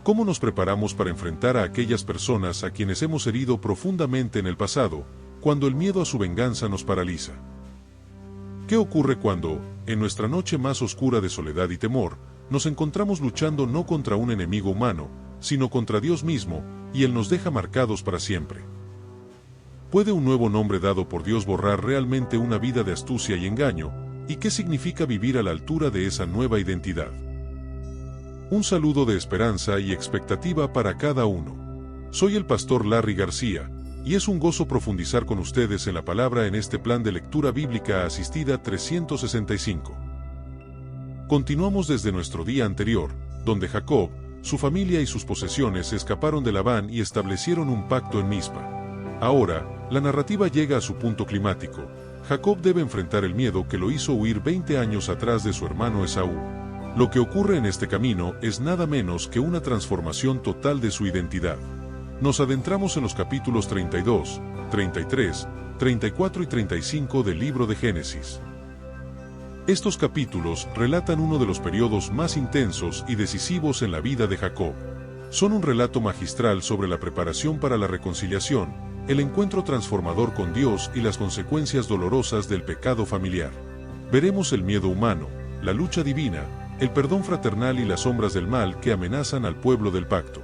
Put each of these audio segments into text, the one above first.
¿Cómo nos preparamos para enfrentar a aquellas personas a quienes hemos herido profundamente en el pasado, cuando el miedo a su venganza nos paraliza? ¿Qué ocurre cuando, en nuestra noche más oscura de soledad y temor, nos encontramos luchando no contra un enemigo humano, sino contra Dios mismo, y Él nos deja marcados para siempre? ¿Puede un nuevo nombre dado por Dios borrar realmente una vida de astucia y engaño? ¿Y qué significa vivir a la altura de esa nueva identidad? Un saludo de esperanza y expectativa para cada uno. Soy el pastor Larry García, y es un gozo profundizar con ustedes en la palabra en este plan de lectura bíblica asistida 365. Continuamos desde nuestro día anterior, donde Jacob, su familia y sus posesiones escaparon de Labán y establecieron un pacto en Mizpa. Ahora, la narrativa llega a su punto climático. Jacob debe enfrentar el miedo que lo hizo huir 20 años atrás de su hermano Esaú. Lo que ocurre en este camino es nada menos que una transformación total de su identidad. Nos adentramos en los capítulos 32, 33, 34 y 35 del libro de Génesis. Estos capítulos relatan uno de los periodos más intensos y decisivos en la vida de Jacob. Son un relato magistral sobre la preparación para la reconciliación, el encuentro transformador con Dios y las consecuencias dolorosas del pecado familiar. Veremos el miedo humano, la lucha divina, el perdón fraternal y las sombras del mal que amenazan al pueblo del pacto.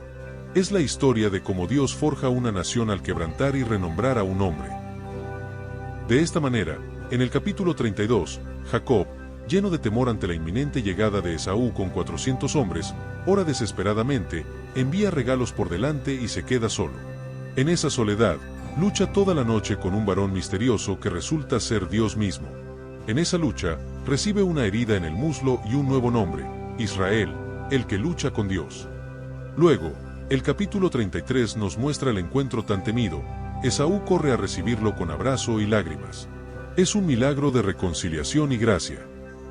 Es la historia de cómo Dios forja una nación al quebrantar y renombrar a un hombre. De esta manera, en el capítulo 32, Jacob, lleno de temor ante la inminente llegada de Esaú con 400 hombres, ora desesperadamente, envía regalos por delante y se queda solo. En esa soledad, lucha toda la noche con un varón misterioso que resulta ser Dios mismo. En esa lucha, recibe una herida en el muslo y un nuevo nombre, Israel, el que lucha con Dios. Luego, el capítulo 33 nos muestra el encuentro tan temido. Esaú corre a recibirlo con abrazo y lágrimas. Es un milagro de reconciliación y gracia.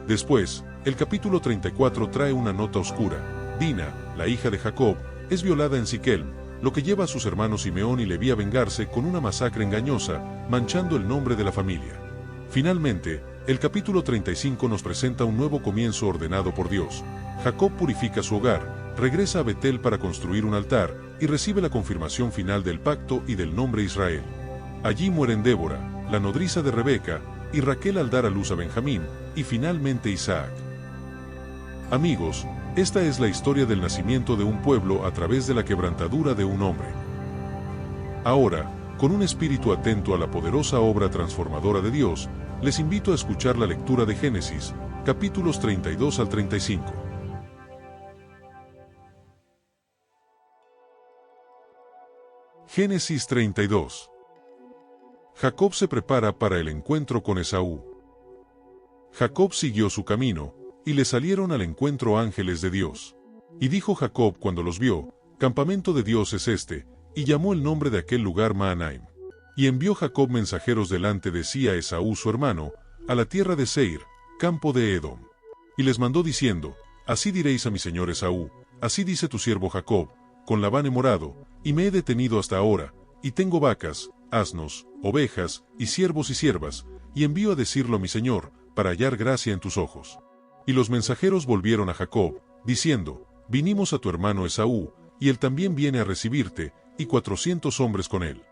Después, el capítulo 34 trae una nota oscura. Dina, la hija de Jacob, es violada en Siquem, lo que lleva a sus hermanos Simeón y Leví a vengarse con una masacre engañosa, manchando el nombre de la familia. Finalmente, el capítulo 35 nos presenta un nuevo comienzo ordenado por Dios. Jacob purifica su hogar, regresa a Betel para construir un altar, y recibe la confirmación final del pacto y del nombre Israel. Allí mueren Débora, la nodriza de Rebeca, y Raquel al dar a luz a Benjamín, y finalmente Isaac. Amigos, esta es la historia del nacimiento de un pueblo a través de la quebrantadura de un hombre. Ahora, con un espíritu atento a la poderosa obra transformadora de Dios, les invito a escuchar la lectura de Génesis, capítulos 32 al 35. Génesis 32. Jacob se prepara para el encuentro con Esaú. Jacob siguió su camino, y le salieron al encuentro ángeles de Dios. Y dijo Jacob cuando los vio, campamento de Dios es este, y llamó el nombre de aquel lugar Mahanaim. Y envió Jacob mensajeros delante de sí a Esaú su hermano, a la tierra de Seir, campo de Edom. Y les mandó diciendo, así diréis a mi señor Esaú, así dice tu siervo Jacob, con Labán he morado, y me he detenido hasta ahora, y tengo vacas, asnos, ovejas, y siervos y siervas, y envío a decirlo a mi señor, para hallar gracia en tus ojos. Y los mensajeros volvieron a Jacob, diciendo, vinimos a tu hermano Esaú, y él también viene a recibirte, y 400 hombres con él.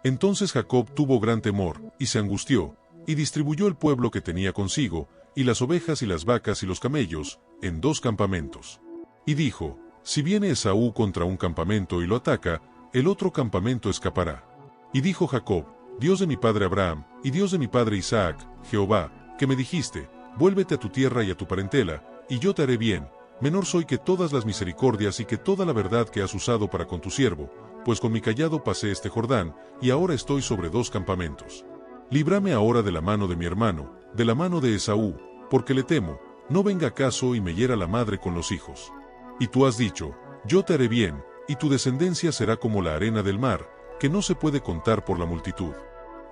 Entonces Jacob tuvo gran temor, y se angustió, y distribuyó el pueblo que tenía consigo, y las ovejas y las vacas y los camellos, en 2 campamentos. Y dijo, si viene Esaú contra un campamento y lo ataca, el otro campamento escapará. Y dijo Jacob, Dios de mi padre Abraham, y Dios de mi padre Isaac, Jehová, que me dijiste, vuélvete a tu tierra y a tu parentela, y yo te haré bien, menor soy que todas las misericordias y que toda la verdad que has usado para con tu siervo, pues con mi cayado pasé este Jordán, y ahora estoy sobre 2 campamentos. Líbrame ahora de la mano de mi hermano, de la mano de Esaú, porque le temo, no venga acaso y me hiera la madre con los hijos. Y tú has dicho, yo te haré bien, y tu descendencia será como la arena del mar, que no se puede contar por la multitud.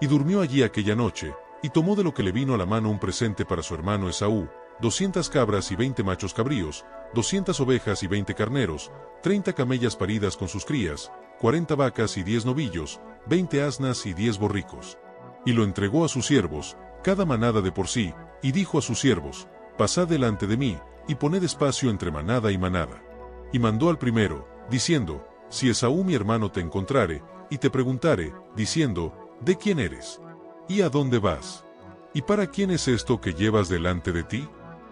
Y durmió allí aquella noche, y tomó de lo que le vino a la mano un presente para su hermano Esaú, 200 cabras y 20 machos cabríos, 200 ovejas y 20 carneros, 30 camellas paridas con sus crías, 40 vacas y 10 novillos, 20 asnas y 10 borricos. Y lo entregó a sus siervos, cada manada de por sí, y dijo a sus siervos, pasad delante de mí, y poned espacio entre manada y manada. Y mandó al primero, diciendo: si Esaú mi hermano te encontrare, y te preguntare, diciendo: ¿de quién eres? ¿Y a dónde vas? ¿Y para quién es esto que llevas delante de ti?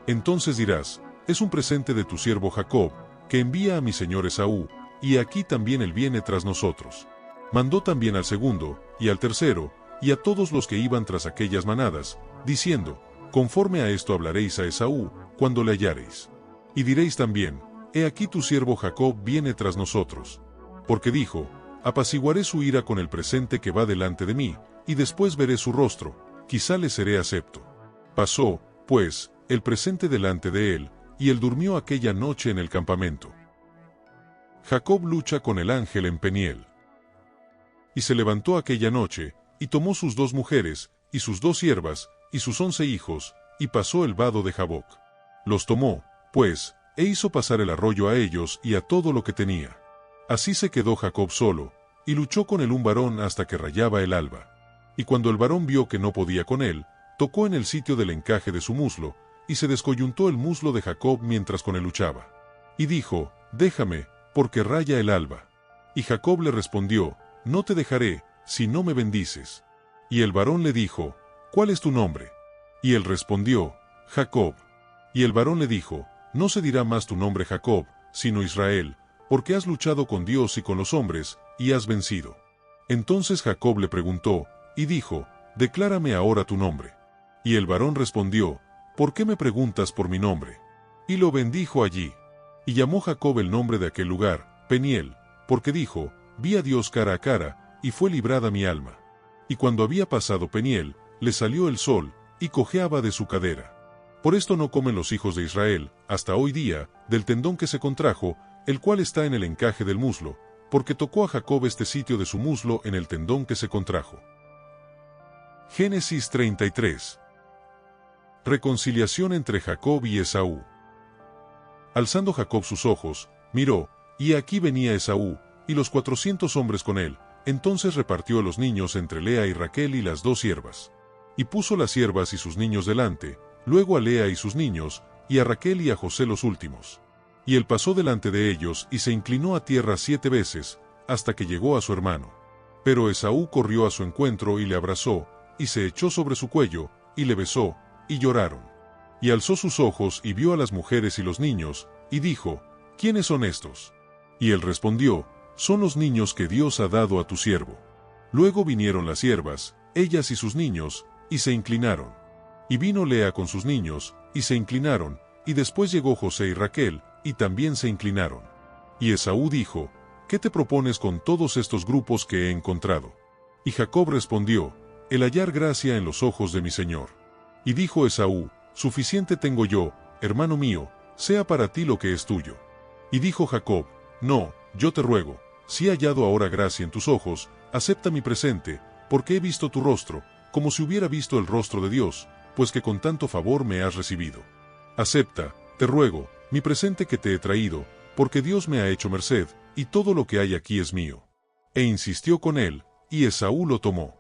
Entonces dirás: es un presente de tu siervo Jacob, que envía a mi señor Esaú, y aquí también él viene tras nosotros. Mandó también al segundo, y al tercero, y a todos los que iban tras aquellas manadas, diciendo: conforme a esto hablaréis a Esaú, cuando le hallareis. Y diréis también: he aquí tu siervo Jacob viene tras nosotros. Porque dijo: apaciguaré su ira con el presente que va delante de mí, y después veré su rostro, quizá le seré acepto. Pasó, pues, el presente delante de él, y él durmió aquella noche en el campamento. Jacob lucha con el ángel en Peniel. Y se levantó aquella noche, y tomó sus 2 mujeres, y sus 2 siervas, y sus 11 hijos, y pasó el vado de Jaboc. Los tomó, pues, e hizo pasar el arroyo a ellos y a todo lo que tenía. Así se quedó Jacob solo, y luchó con el un varón hasta que rayaba el alba. Y cuando el varón vio que no podía con él, tocó en el sitio del encaje de su muslo, y se descoyuntó el muslo de Jacob mientras con él luchaba. Y dijo: déjame, porque raya el alba. Y Jacob le respondió: no te dejaré, si no me bendices. Y el varón le dijo: ¿cuál es tu nombre? Y él respondió: Jacob. Y el varón le dijo: no se dirá más tu nombre Jacob, sino Israel, porque has luchado con Dios y con los hombres, y has vencido. Entonces Jacob le preguntó, y dijo: declárame ahora tu nombre. Y el varón respondió: ¿por qué me preguntas por mi nombre? Y lo bendijo allí. Y llamó Jacob el nombre de aquel lugar, Peniel, porque dijo: vi a Dios cara a cara, y fue librada mi alma. Y cuando había pasado Peniel, le salió el sol, y cojeaba de su cadera. Por esto no comen los hijos de Israel, hasta hoy día, del tendón que se contrajo, el cual está en el encaje del muslo, porque tocó a Jacob este sitio de su muslo en el tendón que se contrajo. Génesis 33. Reconciliación entre Jacob y Esaú. Alzando Jacob sus ojos, miró, y aquí venía Esaú, y los 400 hombres con él. Entonces repartió los niños entre Lea y Raquel y las 2 siervas. Y puso las siervas y sus niños delante, luego a Lea y sus niños, y a Raquel y a José los últimos. Y él pasó delante de ellos y se inclinó a tierra 7 veces, hasta que llegó a su hermano. Pero Esaú corrió a su encuentro y le abrazó, y se echó sobre su cuello, y le besó, y lloraron. Y alzó sus ojos y vio a las mujeres y los niños, y dijo: ¿quiénes son estos? Y él respondió: son los niños que Dios ha dado a tu siervo. Luego vinieron las siervas, ellas y sus niños, y se inclinaron. Y vino Lea con sus niños, y se inclinaron, y después llegó José y Raquel, y también se inclinaron. Y Esaú dijo: ¿qué te propones con todos estos grupos que he encontrado? Y Jacob respondió: el hallar gracia en los ojos de mi señor. Y dijo Esaú: suficiente tengo yo, hermano mío, sea para ti lo que es tuyo. Y dijo Jacob: no, yo te ruego, si he hallado ahora gracia en tus ojos, acepta mi presente, porque he visto tu rostro, como si hubiera visto el rostro de Dios, pues que con tanto favor me has recibido. Acepta, te ruego, mi presente que te he traído, porque Dios me ha hecho merced, y todo lo que hay aquí es mío. E insistió con él, y Esaú lo tomó.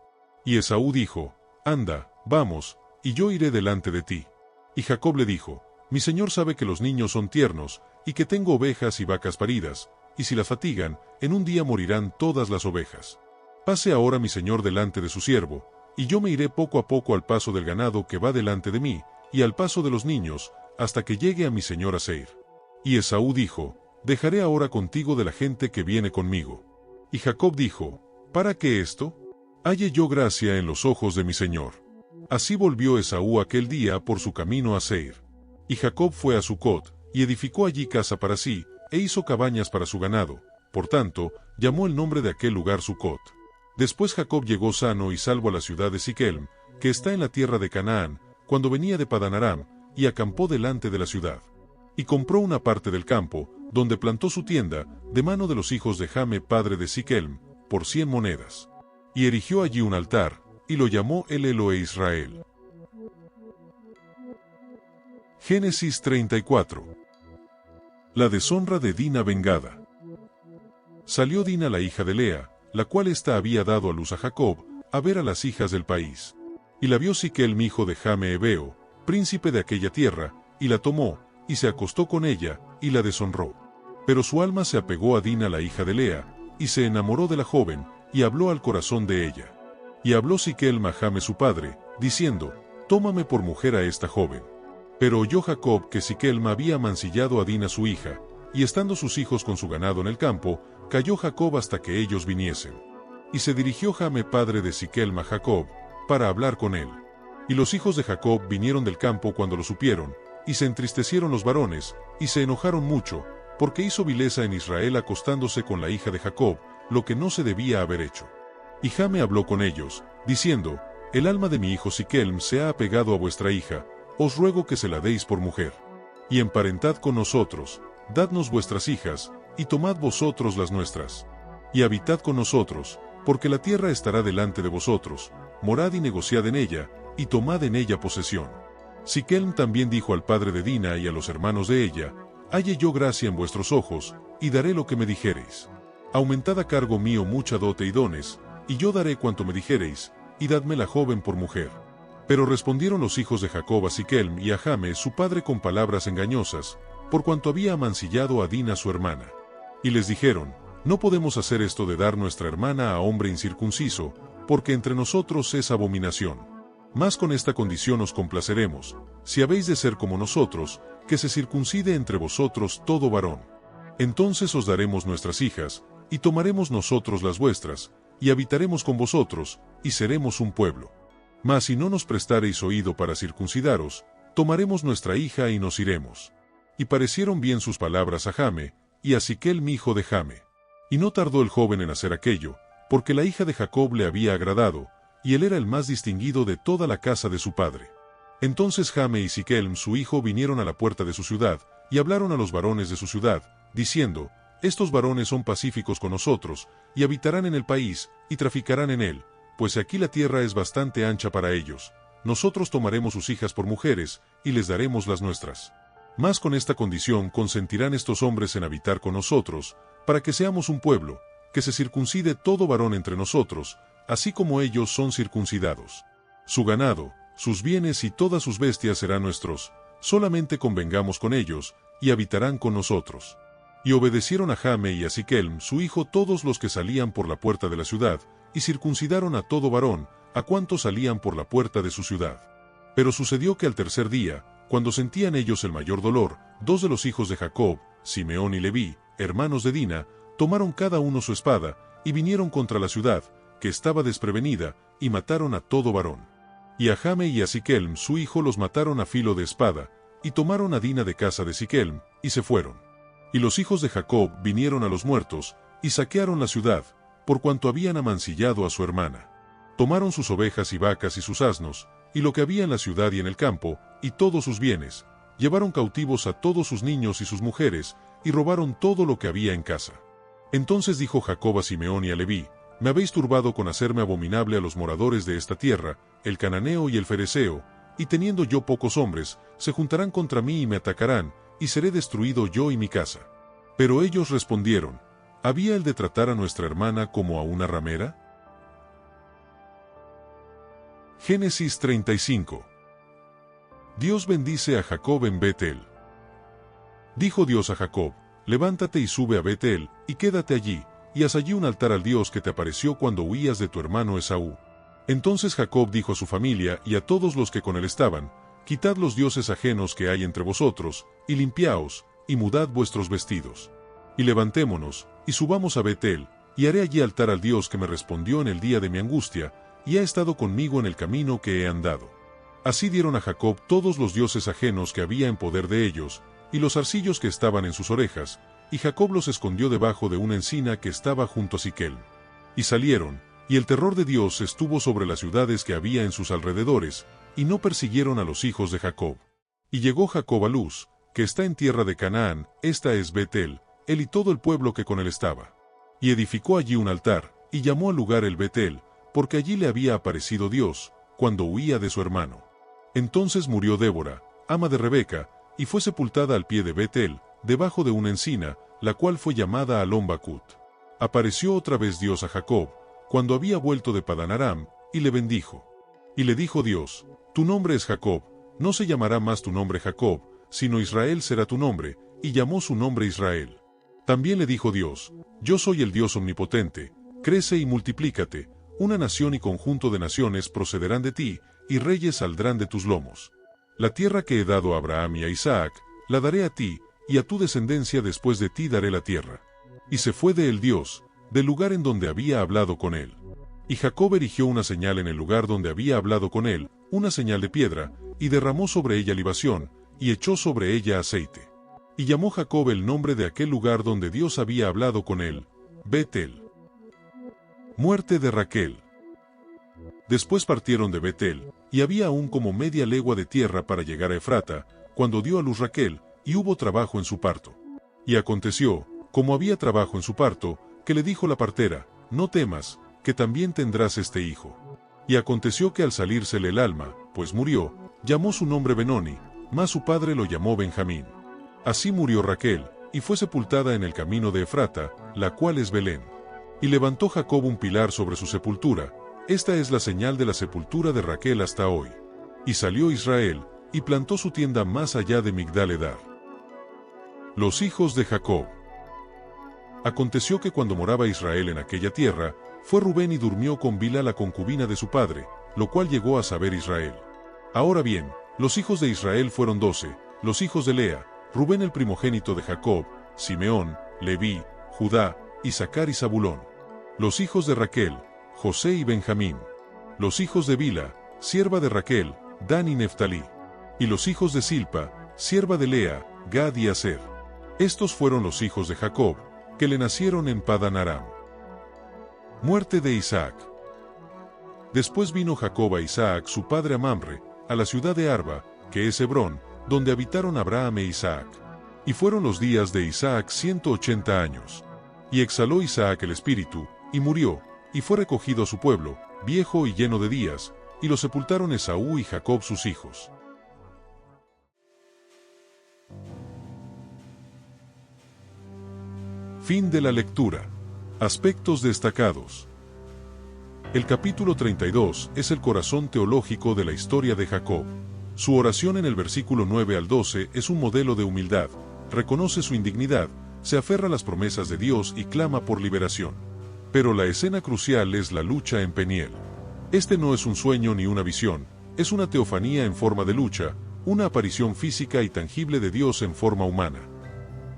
Y Esaú dijo: anda, vamos, y yo iré delante de ti. Y Jacob le dijo: mi señor sabe que los niños son tiernos, y que tengo ovejas y vacas paridas, y si la fatigan, en un día morirán todas las ovejas. Pase ahora mi señor delante de su siervo, y yo me iré poco a poco al paso del ganado que va delante de mí, y al paso de los niños, hasta que llegue a mi señor a Seir. Y Esaú dijo: dejaré ahora contigo de la gente que viene conmigo. Y Jacob dijo: ¿para qué esto? Halle yo gracia en los ojos de mi señor. Así volvió Esaú aquel día por su camino a Seir. Y Jacob fue a Sucot, y edificó allí casa para sí, e hizo cabañas para su ganado. Por tanto, llamó el nombre de aquel lugar Sucot. Después Jacob llegó sano y salvo a la ciudad de Siquelm, que está en la tierra de Canaán, cuando venía de Padan Aram, y acampó delante de la ciudad. Y compró una parte del campo, donde plantó su tienda, de mano de los hijos de Jame padre de Siquelm, por 100 monedas. Y erigió allí un altar, y lo llamó el Elohe Israel. Génesis 34. La deshonra de Dina vengada. Salió Dina la hija de Lea, la cual ésta había dado a luz a Jacob, a ver a las hijas del país. Y la vio Siquelm hijo de Jame Hebeo, príncipe de aquella tierra, y la tomó, y se acostó con ella, y la deshonró. Pero su alma se apegó a Dina, la hija de Lea, y se enamoró de la joven, y habló al corazón de ella. Y habló Siquelm a Jame su padre, diciendo: «Tómame por mujer a esta joven». Pero oyó Jacob que Siquelm había mancillado a Dina su hija, y estando sus hijos con su ganado en el campo, calló Jacob hasta que ellos viniesen. Y se dirigió Jame padre de Siquelm a Jacob, para hablar con él. Y los hijos de Jacob vinieron del campo cuando lo supieron, y se entristecieron los varones, y se enojaron mucho, porque hizo vileza en Israel acostándose con la hija de Jacob, lo que no se debía haber hecho. Y Jame habló con ellos, diciendo: «El alma de mi hijo Siquelm se ha apegado a vuestra hija, os ruego que se la deis por mujer. Y emparentad con nosotros, dadnos vuestras hijas, y tomad vosotros las nuestras. Y habitad con nosotros, porque la tierra estará delante de vosotros, morad y negociad en ella, y tomad en ella posesión». Siquelm también dijo al padre de Dina y a los hermanos de ella: «Halle yo gracia en vuestros ojos, y daré lo que me dijereis. Aumentad a cargo mío mucha dote y dones, y yo daré cuanto me dijereis, y dadme la joven por mujer». Pero respondieron los hijos de Jacob a Siquelm y a Jame su padre con palabras engañosas, por cuanto había amancillado a Dina su hermana. Y les dijeron: «No podemos hacer esto de dar nuestra hermana a hombre incircunciso, porque entre nosotros es abominación. Mas con esta condición os complaceremos, si habéis de ser como nosotros, que se circuncide entre vosotros todo varón. Entonces os daremos nuestras hijas, y tomaremos nosotros las vuestras, y habitaremos con vosotros, y seremos un pueblo. Mas si no nos prestareis oído para circuncidaros, tomaremos nuestra hija y nos iremos». Y parecieron bien sus palabras a Jame, y a Siquelm hijo de Jame. Y no tardó el joven en hacer aquello, porque la hija de Jacob le había agradado, y él era el más distinguido de toda la casa de su padre. Entonces Jame y Siquelm su hijo vinieron a la puerta de su ciudad, y hablaron a los varones de su ciudad, diciendo: «Estos varones son pacíficos con nosotros, y habitarán en el país, y traficarán en él, pues aquí la tierra es bastante ancha para ellos. Nosotros tomaremos sus hijas por mujeres, y les daremos las nuestras. Mas con esta condición consentirán estos hombres en habitar con nosotros, para que seamos un pueblo, que se circuncide todo varón entre nosotros, así como ellos son circuncidados. Su ganado, sus bienes y todas sus bestias serán nuestros, solamente convengamos con ellos, y habitarán con nosotros». Y obedecieron a Jame y a Siquelm su hijo todos los que salían por la puerta de la ciudad, y circuncidaron a todo varón, a cuantos salían por la puerta de su ciudad. Pero sucedió que al tercer día, cuando sentían ellos el mayor dolor, dos de los hijos de Jacob, Simeón y Leví, hermanos de Dina, tomaron cada uno su espada, y vinieron contra la ciudad, que estaba desprevenida, y mataron a todo varón. Y a Jame y a Siquelm su hijo los mataron a filo de espada, y tomaron a Dina de casa de Siquelm, y se fueron. Y los hijos de Jacob vinieron a los muertos, y saquearon la ciudad, por cuanto habían amancillado a su hermana. Tomaron sus ovejas y vacas y sus asnos, y lo que había en la ciudad y en el campo, y todos sus bienes, llevaron cautivos a todos sus niños y sus mujeres, y robaron todo lo que había en casa. Entonces dijo Jacob a Simeón y a Leví: «Me habéis turbado con hacerme abominable a los moradores de esta tierra, el cananeo y el fereceo, y teniendo yo pocos hombres, se juntarán contra mí y me atacarán, y seré destruido yo y mi casa». Pero ellos respondieron: ¿había el de tratar a nuestra hermana como a una ramera? Génesis 35. Dios bendice a Jacob en Betel. Dijo Dios a Jacob: «Levántate y sube a Betel, y quédate allí, y haz allí un altar al Dios que te apareció cuando huías de tu hermano Esaú». Entonces Jacob dijo a su familia y a todos los que con él estaban: «Quitad los dioses ajenos que hay entre vosotros, y limpiaos, y mudad vuestros vestidos. Y levantémonos, y subamos a Betel, y haré allí altar al Dios que me respondió en el día de mi angustia, y ha estado conmigo en el camino que he andado». Así dieron a Jacob todos los dioses ajenos que había en poder de ellos, y los zarcillos que estaban en sus orejas, y Jacob los escondió debajo de una encina que estaba junto a Siquelm. Y salieron, y el terror de Dios estuvo sobre las ciudades que había en sus alrededores, y no persiguieron a los hijos de Jacob. Y llegó Jacob a Luz, que está en tierra de Canaán, esta es Betel, él y todo el pueblo que con él estaba. Y edificó allí un altar, y llamó al lugar el Betel, porque allí le había aparecido Dios, cuando huía de su hermano. Entonces murió Débora, ama de Rebeca, y fue sepultada al pie de Betel, debajo de una encina, la cual fue llamada Alon-Bacut. Apareció otra vez Dios a Jacob, cuando había vuelto de Padán Aram, y le bendijo. Y le dijo Dios: «Tu nombre es Jacob, no se llamará más tu nombre Jacob, sino Israel será tu nombre», y llamó su nombre Israel. También le dijo Dios: yo soy el Dios omnipotente, crece y multiplícate, una nación y conjunto de naciones procederán de ti, y reyes saldrán de tus lomos. La tierra que he dado a Abraham y a Isaac, la daré a ti, y a tu descendencia después de ti daré la tierra. Y se fue de él Dios, del lugar en donde había hablado con él. Y Jacob erigió una señal en el lugar donde había hablado con él, una señal de piedra, y derramó sobre ella libación, y echó sobre ella aceite. Y llamó Jacob el nombre de aquel lugar donde Dios había hablado con él, Betel. Muerte de Raquel. Después partieron de Betel, y había aún como media legua de tierra para llegar a Efrata, cuando dio a luz Raquel, y hubo trabajo en su parto. Y aconteció, como había trabajo en su parto, que le dijo la partera: no temas, que también tendrás este hijo. Y aconteció que al salírsele el alma, pues murió, llamó su nombre Benoni, mas su padre lo llamó Benjamín. Así murió Raquel, y fue sepultada en el camino de Efrata, la cual es Belén. Y levantó Jacob un pilar sobre su sepultura, esta es la señal de la sepultura de Raquel hasta hoy. Y salió Israel, y plantó su tienda más allá de Migdal-edar. Los hijos de Jacob. Aconteció que cuando moraba Israel en aquella tierra, fue Rubén y durmió con Bilha la concubina de su padre, lo cual llegó a saber Israel. Ahora bien, los hijos de Israel fueron 12, los hijos de Lea, Rubén el primogénito de Jacob, Simeón, Leví, Judá, Isaacar y Zabulón. Los hijos de Raquel, José y Benjamín. Los hijos de Bilha, sierva de Raquel, Dan y Neftalí. Y los hijos de Silpa, sierva de Lea, Gad y Aser. Estos fueron los hijos de Jacob, que le nacieron en Padan Aram. Muerte de Isaac. Después vino Jacob a Isaac su padre a Mamre, a la ciudad de Arba, que es Hebrón, donde habitaron Abraham e Isaac. Y fueron los días de Isaac 180 años. Y exhaló Isaac el espíritu, y murió, y fue recogido a su pueblo, viejo y lleno de días, y lo sepultaron Esaú y Jacob sus hijos. Fin de la lectura. Aspectos destacados. El capítulo 32 es el corazón teológico de la historia de Jacob. Su oración en el versículo 9 al 12 es un modelo de humildad, reconoce su indignidad, se aferra a las promesas de Dios y clama por liberación. Pero la escena crucial es la lucha en Peniel. Este no es un sueño ni una visión, es una teofanía en forma de lucha, una aparición física y tangible de Dios en forma humana.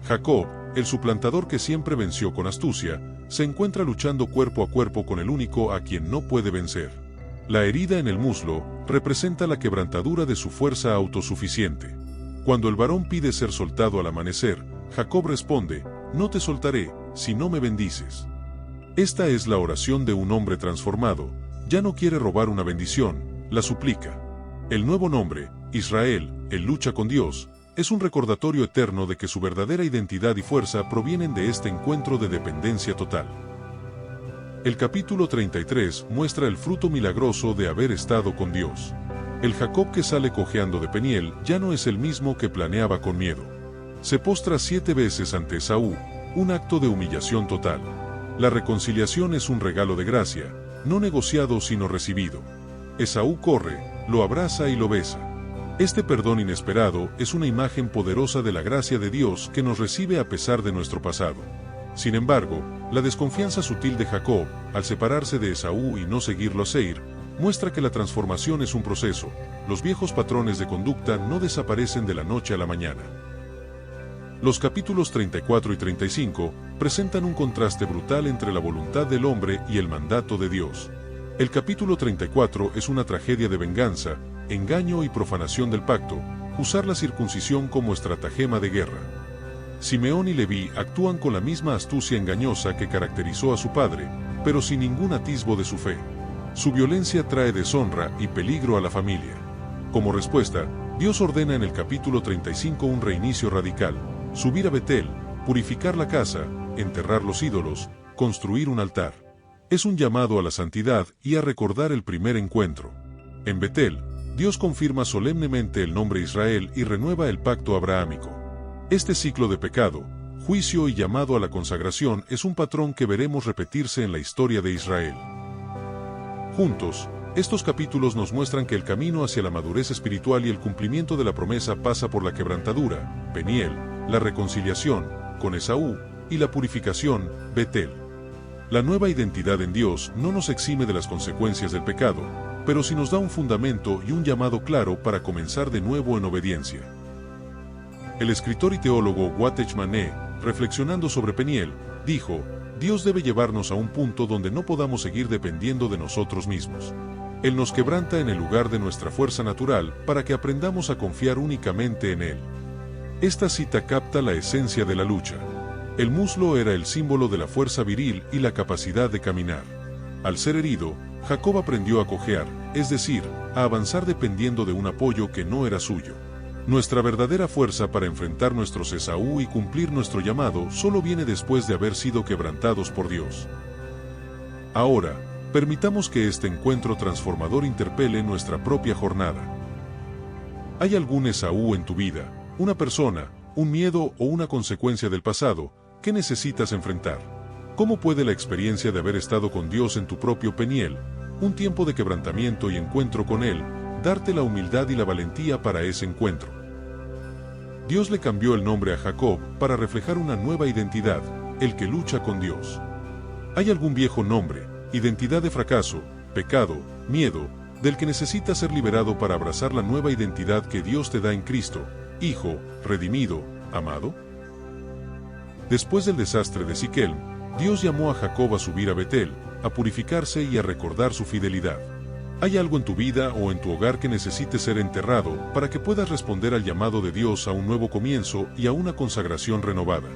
Jacob, el suplantador que siempre venció con astucia, se encuentra luchando cuerpo a cuerpo con el único a quien no puede vencer. La herida en el muslo representa la quebrantadura de su fuerza autosuficiente. Cuando el varón pide ser soltado al amanecer, Jacob responde: no te soltaré, si no me bendices. Esta es la oración de un hombre transformado, ya no quiere robar una bendición, la suplica. El nuevo nombre, Israel, el lucha con Dios, es un recordatorio eterno de que su verdadera identidad y fuerza provienen de este encuentro de dependencia total. El capítulo 33 muestra el fruto milagroso de haber estado con Dios. El Jacob que sale cojeando de Peniel ya no es el mismo que planeaba con miedo. Se postra 7 veces ante Esaú, un acto de humillación total. La reconciliación es un regalo de gracia, no negociado sino recibido. Esaú corre, lo abraza y lo besa. Este perdón inesperado es una imagen poderosa de la gracia de Dios que nos recibe a pesar de nuestro pasado. Sin embargo, la desconfianza sutil de Jacob, al separarse de Esaú y no seguirlo a Seir, muestra que la transformación es un proceso. Los viejos patrones de conducta no desaparecen de la noche a la mañana. Los capítulos 34 y 35 presentan un contraste brutal entre la voluntad del hombre y el mandato de Dios. El capítulo 34 es una tragedia de venganza, engaño y profanación del pacto, usar la circuncisión como estratagema de guerra. Simeón y Leví actúan con la misma astucia engañosa que caracterizó a su padre, pero sin ningún atisbo de su fe. Su violencia trae deshonra y peligro a la familia. Como respuesta, Dios ordena en el capítulo 35 un reinicio radical: subir a Betel, purificar la casa, enterrar los ídolos, construir un altar. Es un llamado a la santidad y a recordar el primer encuentro. En Betel, Dios confirma solemnemente el nombre Israel y renueva el pacto abrahámico. Este ciclo de pecado, juicio y llamado a la consagración es un patrón que veremos repetirse en la historia de Israel. Juntos, estos capítulos nos muestran que el camino hacia la madurez espiritual y el cumplimiento de la promesa pasa por la quebrantadura, Peniel, la reconciliación con Esaú y la purificación, Betel. La nueva identidad en Dios no nos exime de las consecuencias del pecado, pero sí nos da un fundamento y un llamado claro para comenzar de nuevo en obediencia. El escritor y teólogo Watchman Nee, reflexionando sobre Peniel, dijo: Dios debe llevarnos a un punto donde no podamos seguir dependiendo de nosotros mismos. Él nos quebranta en el lugar de nuestra fuerza natural para que aprendamos a confiar únicamente en Él. Esta cita capta la esencia de la lucha. El muslo era el símbolo de la fuerza viril y la capacidad de caminar. Al ser herido, Jacob aprendió a cojear, es decir, a avanzar dependiendo de un apoyo que no era suyo. Nuestra verdadera fuerza para enfrentar nuestros Esaú y cumplir nuestro llamado solo viene después de haber sido quebrantados por Dios. Ahora, permitamos que este encuentro transformador interpele nuestra propia jornada. ¿Hay algún Esaú en tu vida, una persona, un miedo o una consecuencia del pasado, que necesitas enfrentar? ¿Cómo puede la experiencia de haber estado con Dios en tu propio Peniel, un tiempo de quebrantamiento y encuentro con Él, darte la humildad y la valentía para ese encuentro? Dios le cambió el nombre a Jacob para reflejar una nueva identidad, el que lucha con Dios. ¿Hay algún viejo nombre, identidad de fracaso, pecado, miedo, del que necesitas ser liberado para abrazar la nueva identidad que Dios te da en Cristo, Hijo, redimido, amado? Después del desastre de Siquem, Dios llamó a Jacob a subir a Betel, a purificarse y a recordar su fidelidad. ¿Hay algo en tu vida o en tu hogar que necesite ser enterrado para que puedas responder al llamado de Dios a un nuevo comienzo y a una consagración renovada?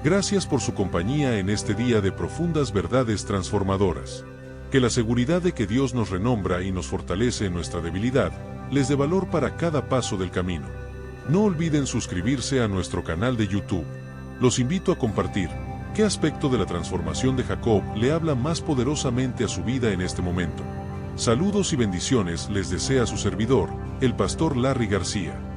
Gracias por su compañía en este día de profundas verdades transformadoras. Que la seguridad de que Dios nos renombra y nos fortalece en nuestra debilidad les dé valor para cada paso del camino. No olviden suscribirse a nuestro canal de YouTube. Los invito a compartir qué aspecto de la transformación de Jacob le habla más poderosamente a su vida en este momento. Saludos y bendiciones les desea su servidor, el pastor Larry García.